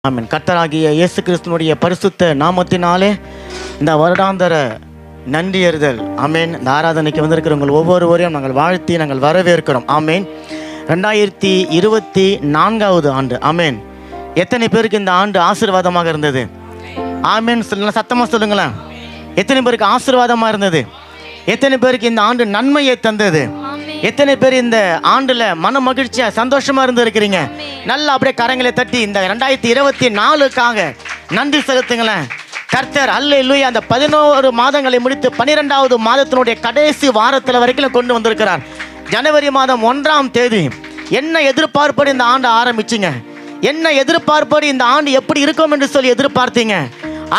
ஆமென். கர்த்தராகிய இயேசு கிறிஸ்துனுடைய பரிசுத்த நாமத்தினாலே இந்த வருடாந்தர நன்றி அறிதல் ஆமேன் இந்த ஆராதனைக்கு வந்திருக்கிறவங்க ஒவ்வொருவரையும் நாங்கள் வாழ்த்தி நாங்கள் வரவேற்கிறோம். ஆமேன். 2024 ஆண்டு. ஆமேன். எத்தனை பேருக்கு இந்த ஆண்டு ஆசீர்வாதமாக இருந்தது? ஆமேன். சத்தமாக சொல்லுங்களேன். எத்தனை பேருக்கு ஆசீர்வாதமாக இருந்தது? எத்தனை பேருக்கு இந்த ஆண்டு நன்மையை தந்தது? எத்தனை பேர் இந்த ஆண்டுல மன மகிழ்ச்சியா சந்தோஷமா இருந்திருக்கிறீங்க? நல்லா அப்படியே கரங்களை தட்டி இந்த 2024க்காக நன்றி செலுத்துங்களேன். கர்த்தர் அல்லேலூயா அந்த 11 மாதங்களை முடித்து 12வது மாதத்தினுடைய கடைசி வாரத்தில் வரைக்கும் கொண்டு வந்திருக்கிறார். ஜனவரி மாதம் 1ஆம் தேதி என்ன எதிர்பார்ப்போடு இந்த ஆண்டு ஆரம்பிச்சிங்க? என்ன எதிர்பார்ப்போடு இந்த ஆண்டு எப்படி இருக்கும் என்று சொல்லி எதிர்பார்த்தீங்க?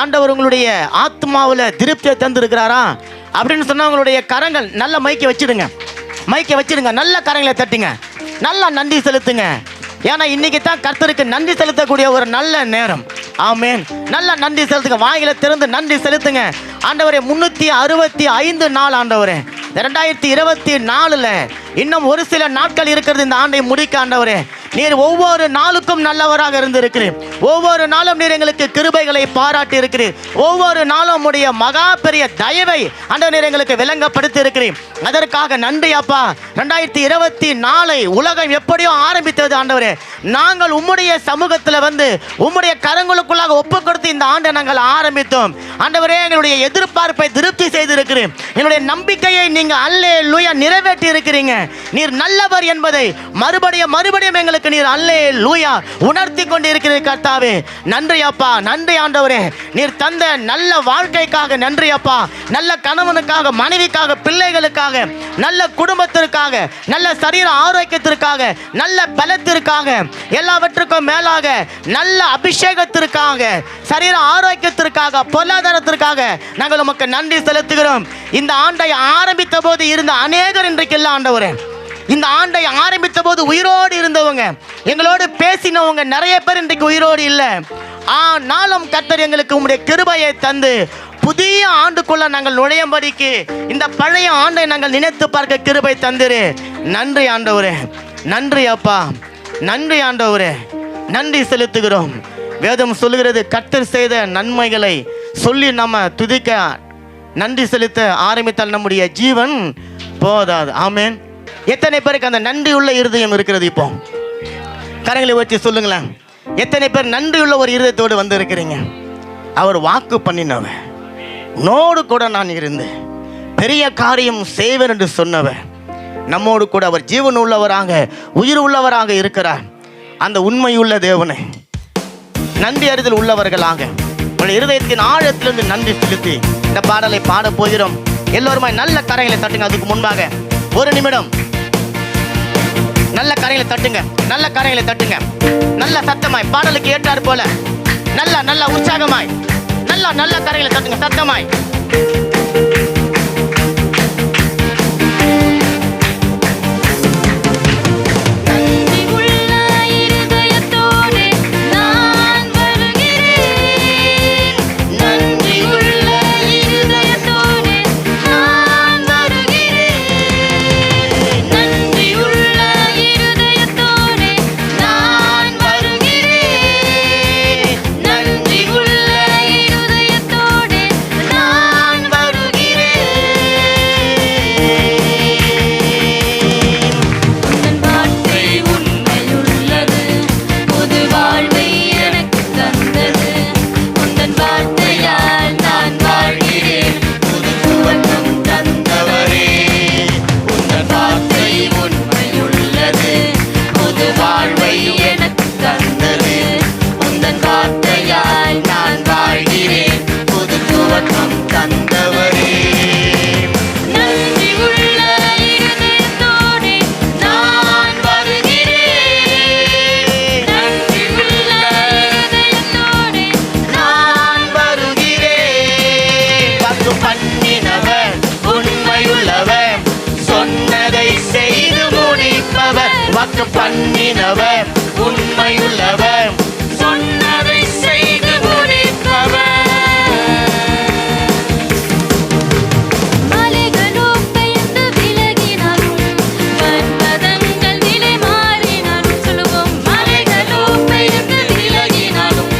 ஆண்டவர் உங்களுடைய ஆத்மாவில் திருப்தியை தந்திருக்கிறாரா அப்படின்னு சொன்னால் உங்களுடைய கரங்கள் நல்ல மைக்கை வச்சிடுங்க. நல்ல கரங்களை தட்டுங்க. நல்லா நன்றி செலுத்துங்க. ஏன்னா இன்னைக்கு தான் கர்த்தருக்கு நன்றி செலுத்தக்கூடிய ஒரு நல்ல நேரம். ஆமேன். நல்லா நன்றி செலுத்துங்க. வாயில திறந்து நன்றி செலுத்துங்க. ஆண்டவரே 365 நாள் ஆண்டவரே 2024 இன்னும் ஒரு சில நாட்கள் இருக்கிறது இந்த ஆண்டை முடிக்க. ஆண்டவரே நீர் ஒவ்வொரு நாளுக்கும் நல்லவராக இருந்திருக்கிறீர். ஒவ்வொரு நாளும் நீர் எங்களுக்கு கிருபைகளை பாராட்டி இருக்கிறீர். ஒவ்வொரு நாளும் உடைய மகா பெரிய தயவை ஆண்டவர் நீர் எங்களுக்கு விளங்கப்படுத்தி இருக்கிறீர். அதற்காக நன்றி அப்பா. 2024 உலகம் எப்படியோ ஆரம்பித்தது ஆண்டவரே, நாங்கள் உம்முடைய சமூகத்தில் வந்து உம்முடைய கரங்களுக்குள்ளாக ஒப்பு கொடுத்து இந்த ஆண்டை நாங்கள் ஆரம்பித்தோம். ஆண்டவரே எங்களுடைய எதிர்பார்ப்பை திருப்தி செய்திருக்கிறேன். என்னுடைய நம்பிக்கையை நீங்க அல்லேலூயா நிறைவேற்றி இருக்கிறீங்க. நீர் நல்லவர் என்பதை மறுபடியும் எங்களுக்கு நீர் அல்லேலூயா உணர்த்தி கொண்டு இருக்கிறீர் கர்த்தாவே. நன்றி அப்பா. நன்றி ஆண்டவரே. நீர் தந்த நல்ல வாழ்க்கைக்காக நன்றி அப்பா. நல்ல கணவனுக்காக, மனைவிக்காக, பிள்ளைகளுக்காக, நல்ல குடும்பத்திற்காக, நல்ல சரீர ஆரோக்கியத்திற்காக, நல்ல பலத்திற்காக, எல்லாவற்றுக்கும் மேலாக நல்ல அபிஷேகத்திற்காக, சரீர ஆரோக்கியத்திற்காக, பொருளாதாரத்திற்காக நாங்கள் உமக்கு நன்றி செலுத்துகிறோம். இந்த ஆண்டை ஆரம்பித்த போது இருந்த அநேகர் இன்றைக்கு இல்லை ஆண்டவரே. இந்த ஆண்டை ஆரம்பித்த போது உயிரோடு இருந்தவங்க, எங்களோடு பேசினவங்க நிறைய பேர் இன்றைக்கு உயிரோடு இல்லை. ஆனாலும் கர்த்தர் எங்களுக்கு உம்முடைய கிருபையை தந்து புதிய ஆண்டுக்குள்ள நாங்கள் நுழையும்படிக்கு இந்த பழைய ஆண்டை நாங்கள் நினைத்து பார்க்க கிருபை தந்திரு. நன்றி ஆண்டவரே. நன்றி அப்பா. நன்றி ஆண்டவரே. நன்றி செலுத்துகிறோம். வேதம் சொல்லுகிறது, கர்த்தர் செய்த நன்மைகளை சொல்லி நம்ம துதிக்க நன்றி செலுத்த ஆரம்பித்தால் நம்முடைய ஜீவன் போதாது. ஆமேன். எத்தனை பேருக்கு அந்த நன்றி உள்ள இருதயம் இருக்கிறது? இப்போ கரங்களை வச்சு சொல்லுங்களேன். எத்தனை பேர் நன்றி உள்ள ஒரு இருதயத்தோடு வந்து இருக்கிறீங்க? அவர் வாக்கு பண்ணினவர், நோடு கூட நான் இருந்து பெரிய காரியம் செய்வேன் என்று சொன்னவர், நம்மோடு கூட அவர் ஜீவன் உள்ளவராக உயிர் உள்ளவராக இருக்கிறார். அந்த உண்மையுள்ள தேவனை நன்றி அறிதல் உள்ளவர்களாக உங்கள் இருதயத்தின் ஆழத்திலிருந்து நன்றி செலுத்தி இந்த பாடலை பாட போகிறோம். எல்லோருமே நல்ல கரங்களை தட்டுங்க. அதுக்கு முன்பாக ஒரு நிமிடம் நல்ல கரங்களை தட்டுங்க. நல்ல கரங்களை தட்டுங்க. நல்ல சத்தமாய் பாடலுக்கு ஏற்றார் போல நல்ல உற்சாகமாய் நல்ல கரங்களை தட்டுங்க. சத்தமாய் வாக்கு பண்ணினவர் உண்மையுள்ளவர், சொன்னதை செய்து முடிப்பவர். மலைகளோ பெயர்ந்து விலகினாலும் பர்வதங்கள் நிலை மாறினாலும் சொல்லுவோம். மலைகளோ பெயர்ந்து விலகினாலும்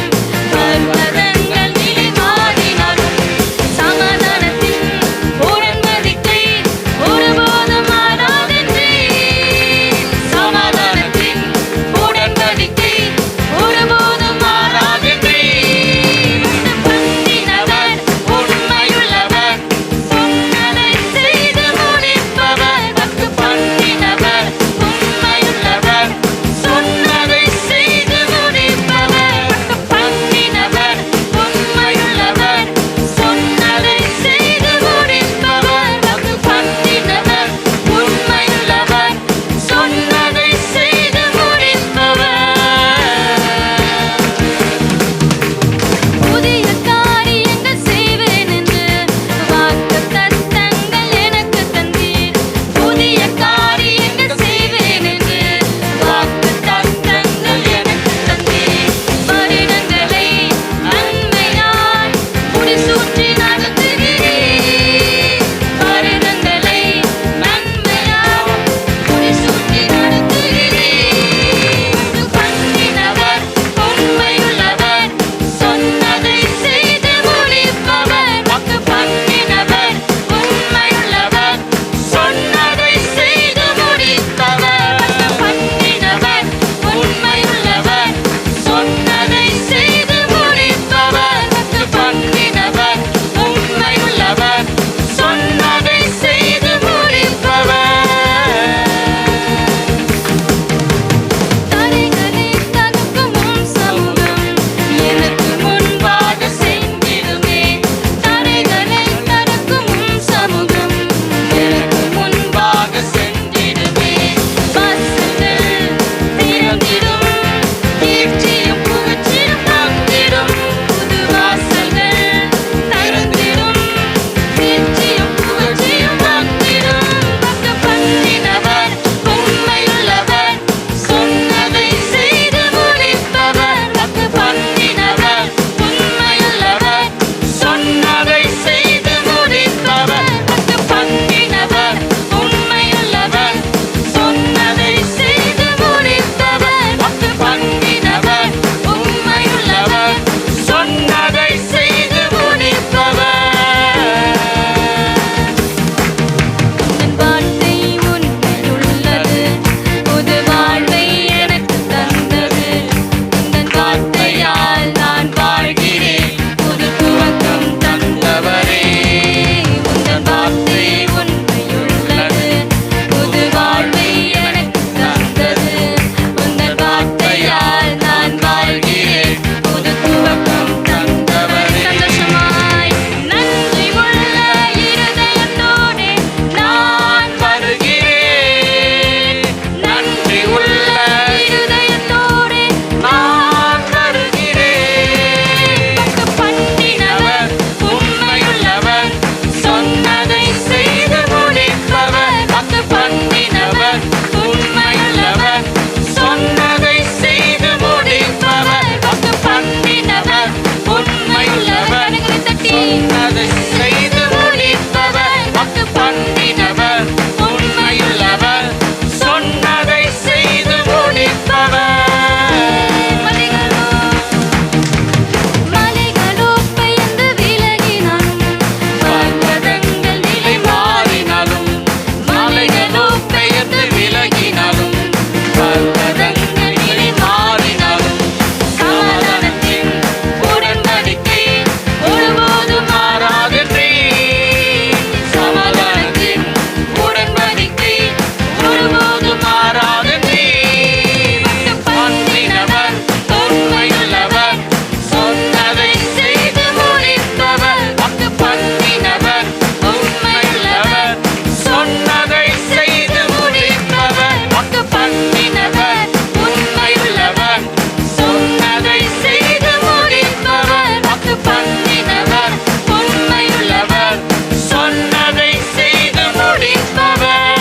சொன்னதை செய்து முடிப்பவர்.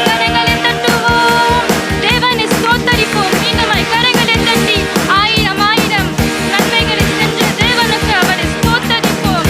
கரங்களை தட்டுவோம், தேவனை ஸ்தோத்தரிப்போம். மீண்டுமாய் கரங்களை தட்டி ஆயிரம் ஆயிரம் நன்மைகளை சென்ற தேவனுக்கு அவரை ஸ்தோத்தரிப்போம்.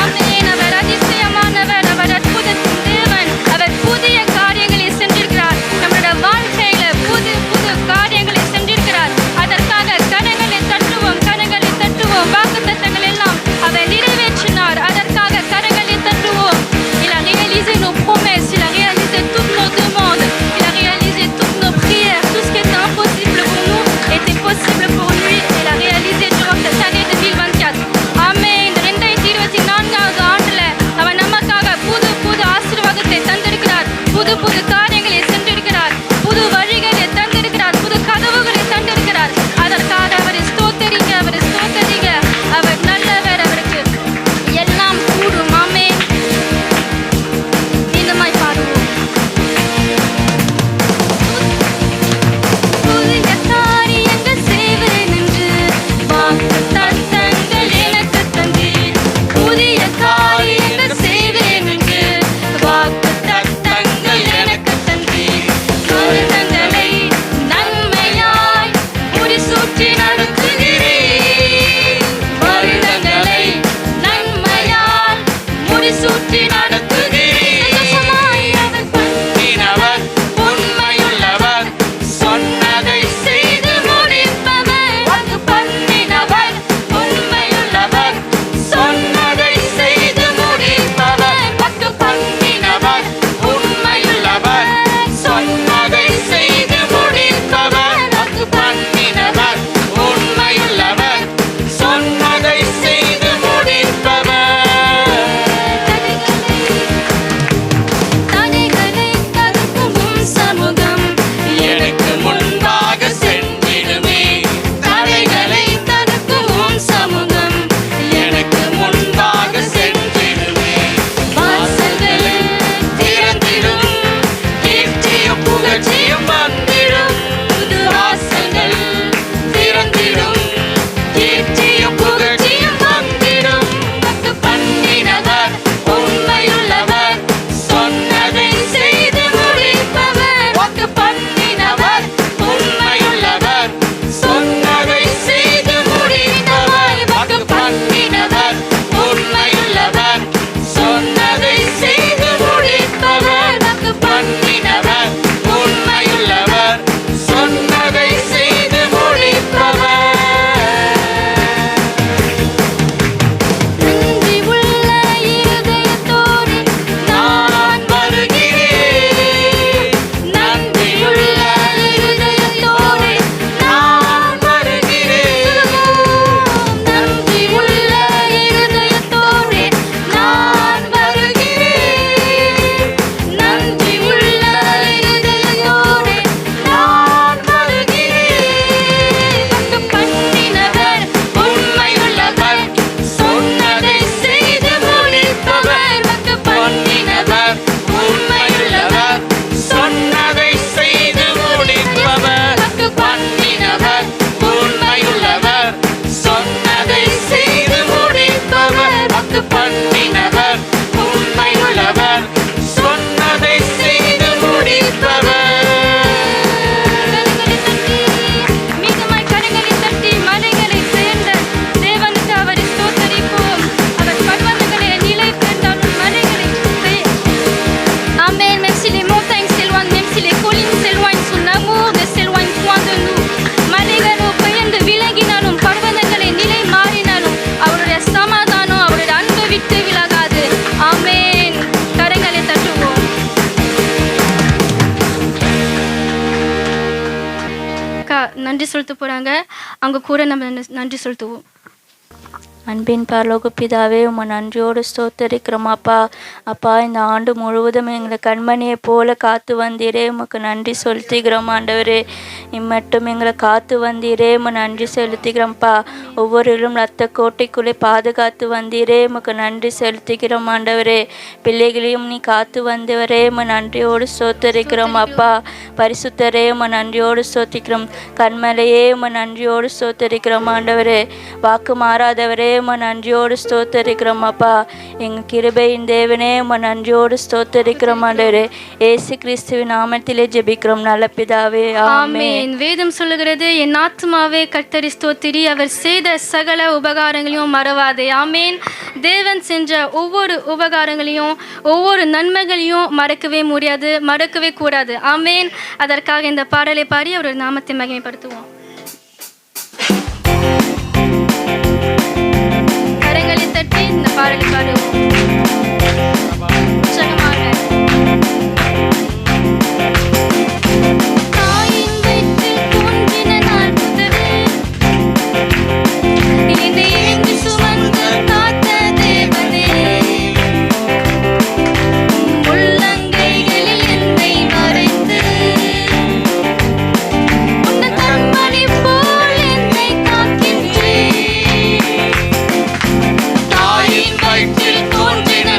ஆமென். அவர் அதிசயமானவர், அவர் அற்புதத்தின் தேவன், அவர் புதிய காரியங்களை சென்றிருக்கிறார். நம்முடைய வாழ்க்கையில புது புது காரியங்களை சென்றிருக்கிறார். அதற்காக கரங்களை தட்டுவோம், கரங்களை தட்டுவோம். வாக்குத்தத்தங்கள் எல்லாம் அவர் நிறைவேற்றினார். அதற்காக கரங்களை தட்டுவோம். Il a réalisé nos promesses, il a réalisé toutes nos demandes, il a réalisé toutes nos prières. Tout ce qui était impossible pour nous était possible pour lui. Il a réalisé durant cette année 2024. Amen. 2024 ஆண்டுல அவர் நமக்காக புது புது ஆசீர்வாதத்தை தந்திருக்கிறார். புது புது காரியங்களை சென்றிருக்கிறார். புது வழிகளை தந்திருக்கிறார். புது கதவுகளை தந்திருக்கிறார். அதற்காக அவரை ஸ்தோத்தரிங்க, அவரை ஸ்தோத்தரிங்க. அவர் நல்லவர், அவருக்கு எல்லாம் கூடும். ஆமென். மீண்டுமாய் பாடுவோம். புதிய காரியங்கள் செய்வேன் என்று வாக்குத்தத்தங்கள் எனக்கு தந்தீர். புதிய காரியங்கள் செய்வேன் என்று வாக்குத்தத்தங்கள் எனக்கு தந்தீர். வருடங்களை நன்மையாய் முடிசூட்டி நடத்துகிறீர். வருடங்களை நன்மையால் முடிசூட்டி நடத்துகிறீர். சந்தோஷமாய் அவர் பண்ணினவர் உண்மையுள்ளவர், சொன்னதை செய்து முடிப்பவர். வாக்கு பண்ணினவர் உண்மையுள்ளவர், சொன்னதை செய்து முடிப்பவர். வாக்கு பண்ணினவர் உண்மையுள்ளவர், சொன்னதை செய்து முடிப்பவர். வாக்கு பண்ணினவர் உண்மையுள்ளவர், சொன்னதை செய்து முடிப்பவர். தடைகளை தகர்க்கும் உம் சமூகம் எனக்கு முன்பாக சென்றிடுமே. தடைகளை தகர்க்கும் உம் சமூகம் எனக்கு முன்பாக சென்றிடுமே. வாசல்கள் திறந்திடும், கீர்த்தியும் புகழ்ச்சியும் வந்திடும். வாசல்கள் திறந்திடும், கீர்த்தியும் புகழ்ச்சியும் வந்திடும். வாக்கு பண்ணினவர் உண்மையுள்ளவர், சொன்னதை செய்து முடிப்பவர். வாக்கு பண்ணினவர் உண்மையுள்ளவர், சொன்னதை செய்து முடிப்பவர். வாக்கு பண்ணினவர் உண்மையுள்ளவர், சொன்னதை செய்து முடிப்பவர். வாக்கு பண்ணினவர் உண்மையுள்ளவர், சொன்னதை செய்து முடிப்பவர். நன்றி உள்ள இருதயத்தோடு நான் வருகிறேன். நன்றியுள்ள இருதயத்தோடு நான் வருகிறேன். நன்றி உள்ள இருதயத்தோடு நான் வருகிறேன். நன்றி உள்ள இருதயத்தோடு நான் வருகிறேன். வாக்கு பண்ணினவர் உண்மையுள்ளவர், சொன்னதை செய்து முடிப்பவர். வாக்கு பண்ணினவர் உண்மையுள்ளவர், சொன்னதை செய்து முடிப்பவர். பண்ணினவர் உண்மையுள்ளவர், சொன்னதை செய்து முடிப்பவர். பண்ணினவர் உண்மையுள்ளவர், சொன்னதை செய்து முடிப்பவர். கரங்களை தட்டி, மீண்டுமாய் கரங்களை தட்டி மலைகளை சேர்ந்த தேவனுக்கு அவரை ஸ்தோத்தரிப்போம். அவர் பர்வதங்களை நிலை பெற்றாலும் மலைகளை Amen. Même si les montagnes s'éloignent, même si les collines s'éloignent, son amour ne s'éloigne point de nous. மலைகள் பெயர்ந்து விலகினாலும் பர்வதங்களை நிலை மாறினாலும் அவருடைய சமாதானம் அவருடைய அன்பை விட்டு விலகாது. ஆமென். கரங்களை தட்டுவோம். நன்றி சொல்லிட்டு போறாங்க. அவங்க கூட நம்ம நன்றி செலுத்துவோம். அன்பின் பரலோக பிதாவே, உம்மை நன்றியோடு ஸ்தோத்தரிக்கிறோம் அப்பா. அப்பா, இந்த ஆண்டு முழுவதும் எங்களை கண்மணியை போல காத்து வந்தீரே, உமக்கு நன்றி செலுத்துகிறோம் ஆண்டவரே. இம்மட்டும் எங்களை காத்து வந்தீரே, உம்மை நன்றி செலுத்துகிறோம்ப்பா. ஒவ்வொருவரும் ரத்த கோட்டைக்குள்ளே பாதுகாத்து வந்தீரே, உமக்கு நன்றி செலுத்துகிறோம் ஆண்டவரே. பிள்ளைகளையும் நீ காத்து வந்தவரே, உம்மை நன்றியோடு ஸ்தோத்தரிக்கிறோம் அப்பா. பரிசுத்தரே, உம்மை நன்றியோடு ஸ்தோத்திக்கிறோம். கண்மலையே, உம்மை நன்றியோடு ஸ்தோத்தரிக்கிறோம் ஆண்டவரே. வாக்கு மாறாதவரே, உம்மை நன்றியோடு ஸ்தோத்தரிக்கிறோம் அப்பா. எங்கள் கிருபையின் தேவனே உம்மை நன்றியோடு ஸ்தோத்தரிக்கிறோம் ஆண்டவரே. இயேசு கிறிஸ்துவின் நாமத்திலே ஜெபிக்கிறோம் நல்ல பிதாவே, ஆமென். ஆமென். வேதம் சொல்லுகிறது, என் ஆத்துமாவே கர்த்தரை ஸ்தோத்திரி, அவர் செய்த சகல உபகாரங்களையும் மறவாதே. ஆமென். தேவன் செஞ்ச ஒவ்வொரு உபகாரங்களையும் ஒவ்வொரு நன்மைகளையும் மறக்கவே முடியாது, மறக்கவே கூடாது. ஆமென். அதற்காக இந்த பாடலை பாடி அவருடைய நாமத்தை மகிமைப்படுத்துவோம். கரங்களை தட்டி இந்த பாடலை பாடுவோம் உற்சாகமாக. தாயின் வயிற்றில் தோன்றின நாள் முதல் என்னை ஏந்தி சுமந்து காத்த தேவனே, உள்ளங்கைகளில் என்னை மறைத்து உன்னை கண்மணி போல் என்னை காக்கின்றீர். தாயின் வயிற்றில் தோன்றின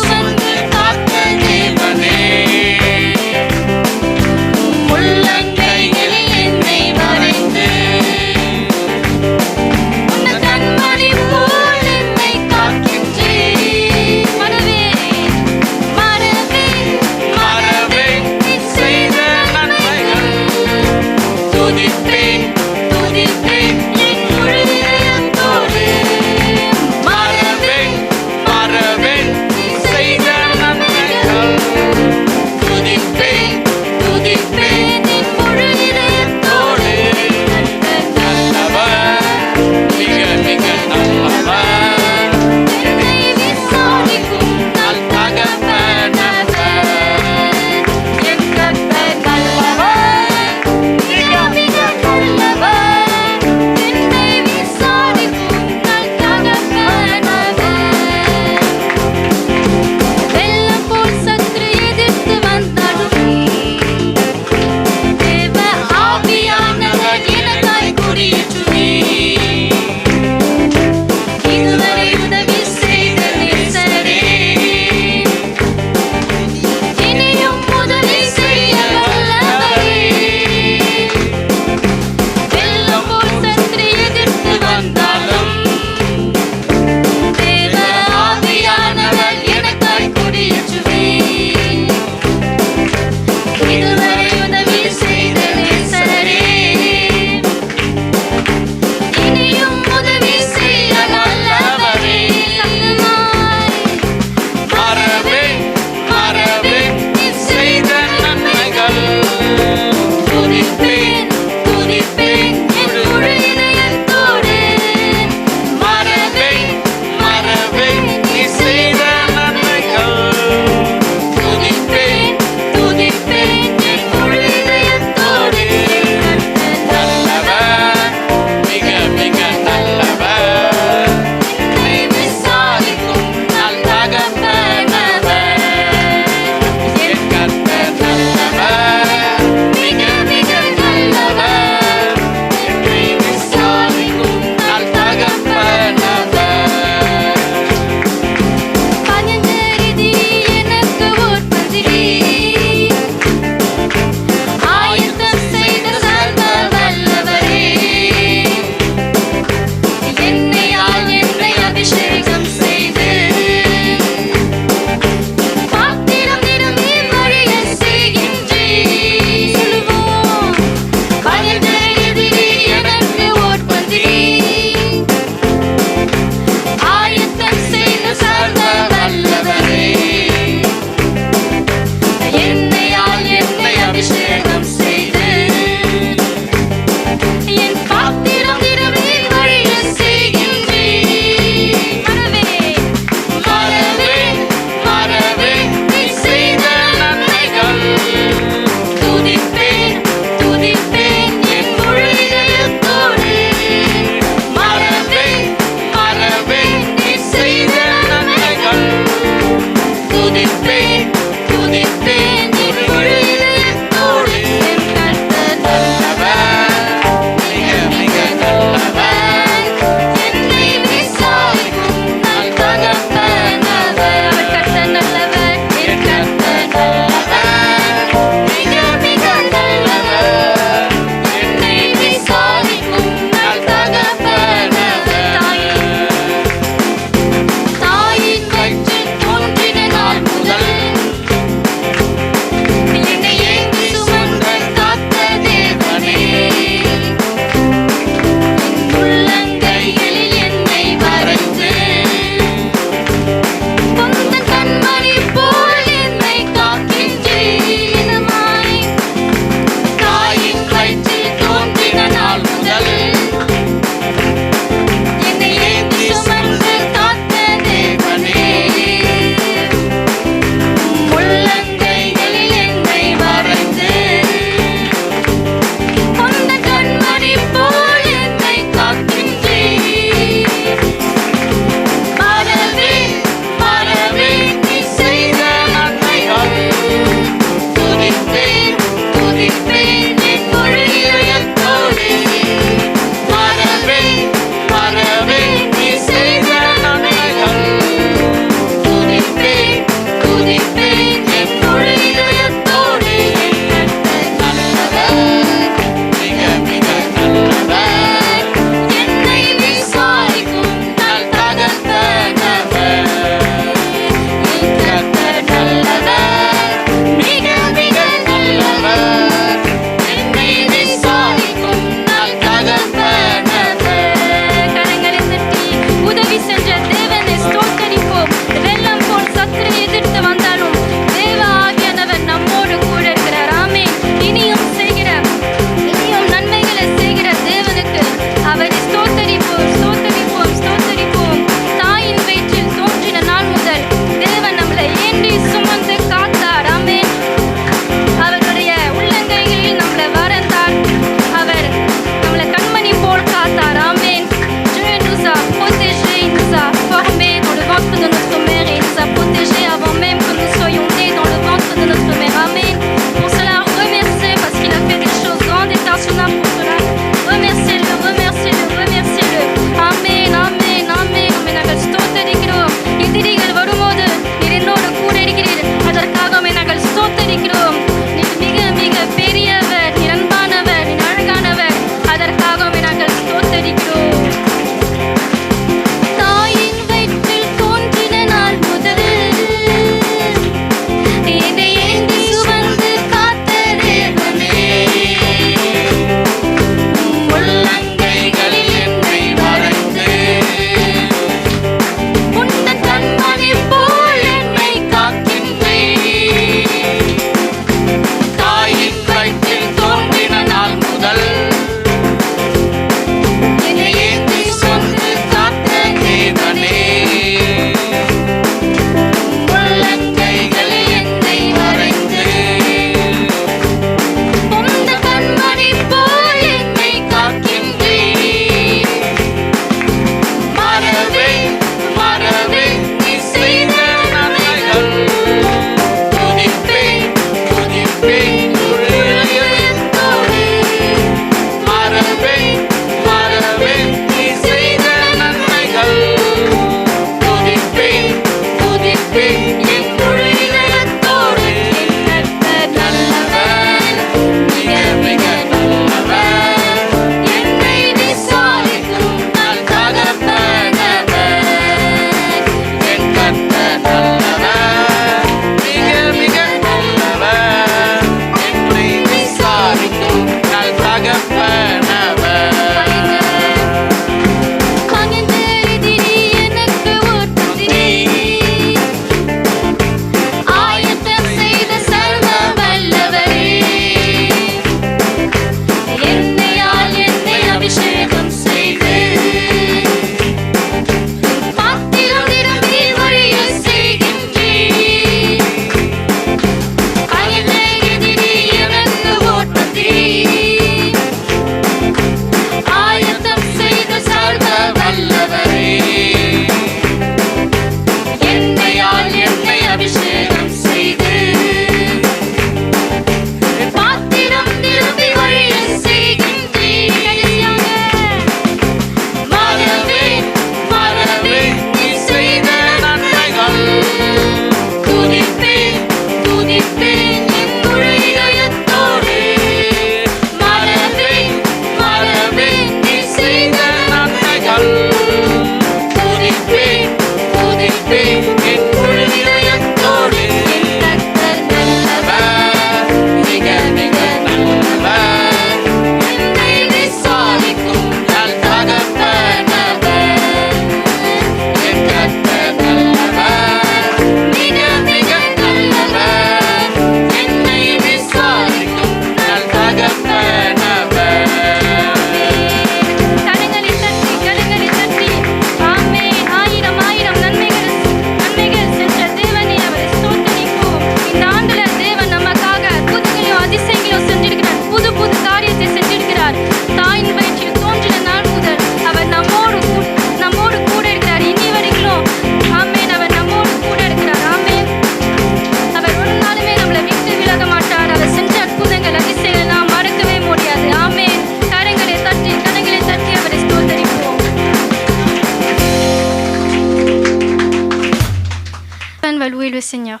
va louer le Seigneur.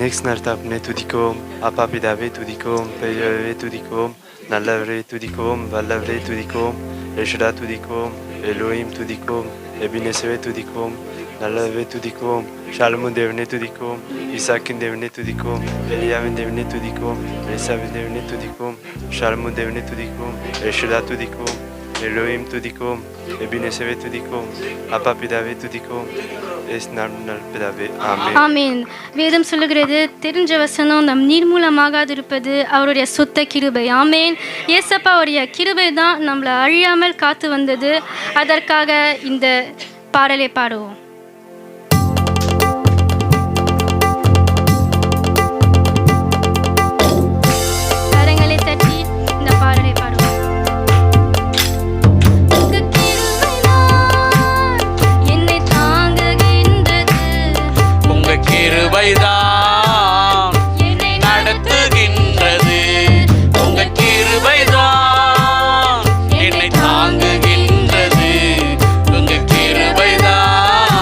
Nexnartapne tudikom, apapidave tudikom, peyave tudikom, nalavre tudikom, valavre tudikom, eshra tudikom, Elohim tudikom, ebineseve tudikom, nalavre tudikom, Shalom devne tudikom, Isakin devne tudikom, Eliyaven devne tudikom, Elisavin devne tudikom, Shalom devne tudikom, eshra tudikom, Elohim tudikom, ebineseve tudikom, apapidave tudikom, esnarnalpidave. Amen. ஆமென். வேதம் சொல்லுகிறது, தெரிஞ்ச வசனம் நம் நீர்மூலமாகாதிருப்பது அவருடைய சுத்த கிருபை. ஆமென். இயேசப்பாவுடைய கிருபை தான் நம்மளை அழியாமல் காத்து வந்தது. அதற்காக இந்த பாடலை பாடுவோம். கரங்களை தட்டி இந்த பாடலை பாடுவோம். உங்க கிருபைதான் என்னை தாங்குகின்றது. உங்க கிருபைதான் என்னை நடத்துகின்றது. உங்க கிருபைதான் என்னை தாங்குகின்றது. உங்க கிருபைதான்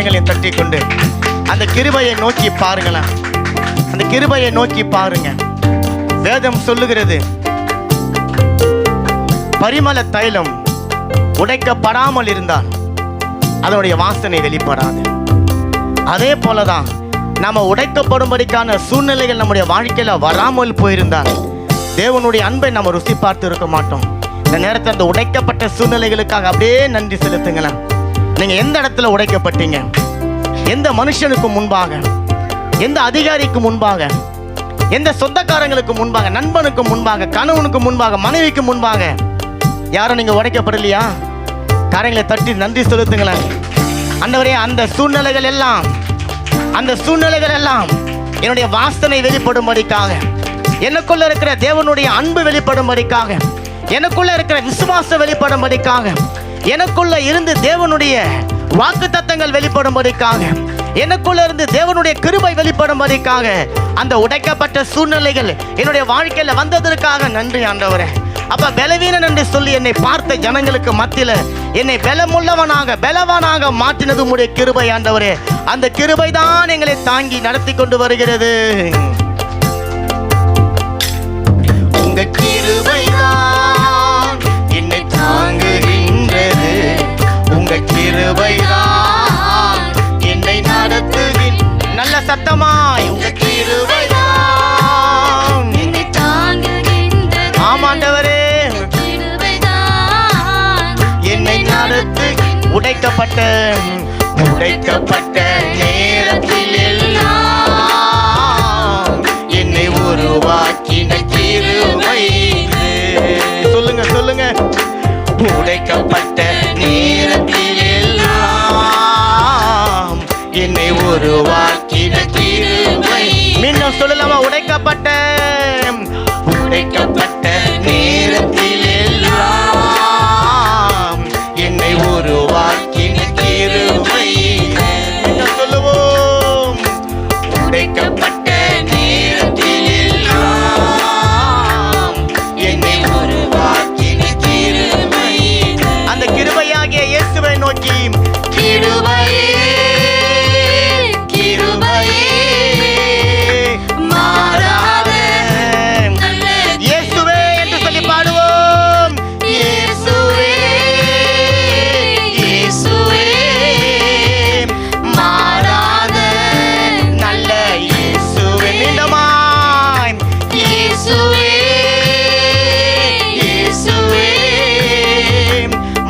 கரங்களை தட்டி கொண்டு அந்த கிருபையை நோக்கி பாருங்களேன். அந்த கிருபையை நோக்கி பாருங்க. வேதம் சொல்லுகிறது, பரிமள தைலம் உடைக்கப்படாமல் இருந்தால் அதனுடைய வாசனை வெளிப்படாது. அதே போலதான் நாம உடைக்கப்படும்படிக்கான சூழ்நிலைகள் நம்முடைய வாழ்க்கையில வராமல் போயிருந்தால் தேவனுடைய அன்பை நம்ம ருசி பார்த்து இருக்க மாட்டோம். இந்த நேரத்தில் அந்த உடைக்கப்பட்ட சூழ்நிலைகளுக்காக அப்படியே நன்றி செலுத்துங்களேன். நீங்க எந்த இடத்துல உடைக்கப்பட்டீங்க? எந்த மனுஷனுக்கு முன்பாக, எந்த அதிகாரிக்கு முன்பாக, எந்த சொந்தக்காரங்களுக்கு முன்பாக, நண்பனுக்கு முன்பாக, கணவனுக்கு முன்பாக, மனைவிக்கு முன்பாக யாரும் நீங்க உடைக்கப்படலையா? காரங்களை தட்டி நன்றி செலுத்துங்களேன். ஆண்டவரே, அந்த சூழ்நிலைகள் எல்லாம் என்னுடைய வாசனை வெளிப்படும்படிக்காக, எனக்குள்ள இருக்கிற தேவனுடைய அன்பு வெளிப்படும்படிக்காக, எனக்குள்ள இருக்கிற விசுவாசம் வெளிப்படும்படிக்காக, எனக்குள்ள இருந்து தேவனுடைய வாக்குத்தத்தங்கள் வெளிப்படும்படிக்காக, எனக்குள்ள இருந்து தேவனுடைய கிருபை வெளிப்படும்படிக்காக அந்த உடைக்கப்பட்ட சூழ்நிலைகள் என்னுடைய வாழ்க்கையில வந்ததற்காக நன்றி ஆண்டவரே. அப்ப பலவீனன் என்று சொல்லி என்னை பார்த்த ஜனங்களுக்கு மத்தியில என்னை பலவானாக மாற்றினது உம்முடைய கிருபை ஆண்டவரே. அந்த கிருபை தான் எங்களை தாங்கி நடத்தி கொண்டு வருகிறது. உங்க கிருபை தான் என்னை தாங்குகின்றது. உங்க கிருபை தான் என்னை நடத்துகின்றது. நல்ல சத்தமாய் உங்க கிருபை தான் என்னை தாங்குகின்றது. ஆமாண்டவரே, என்னை நடத்து. உடைக்கப்பட்ட நேரத்தில் எல்லாம் என்னை உருவாக்கின கிருபை. சொல்லுங்க. உடைக்கப்பட்ட நேரத்தில் எல்லாம் என்னை உருவாக்கின கிருபை. மீண்டும் சொல்லலாமா? உடைக்கப்பட்ட நேரத்தில் எல்லாம் என்னை உருவாக்கின கிருபை. சொல்லுவோம், உடைக்கப்பட்ட நேரத்தில் எல்லாம் என்னை உருவாக்கின கிருபை. அந்த கிருபையாகிய இயேசுவை நோக்கி, கிருபையே மாறாத இயேசுவே என்று சொல்லி பாடுவோம். இயேசுவே மாறாத நல்ல இயேசுவே. மீண்டுமாய் இயேசுவே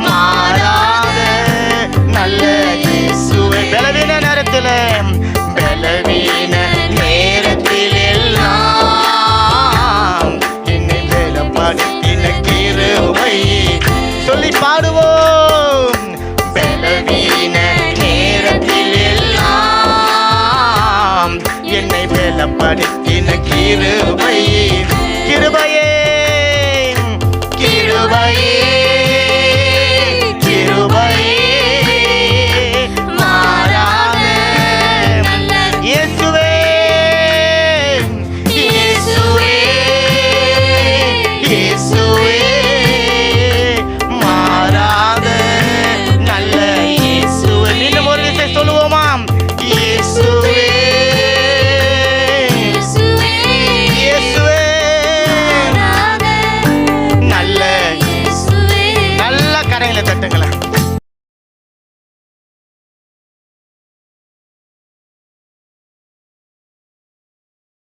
மாறாத நல்ல இயேசுவே. பலவீன நேரத்தில் எல்லாம் என்னை பலப்படுத்தின கிருபை. சொல்லி பாடுவோம். பலவீன நேரத்தில் எல்லாம் என்னை பலப்படுத்தின கிருபை. கிருபையே மாறாத இயேசுவே மாறாத நல்ல இயேசுவே. மீண்டும் ஒரு விஷயம் சொல்லுவோமாம். இயேசுவே நல்ல கரங்களை தட்டுங்களேன்.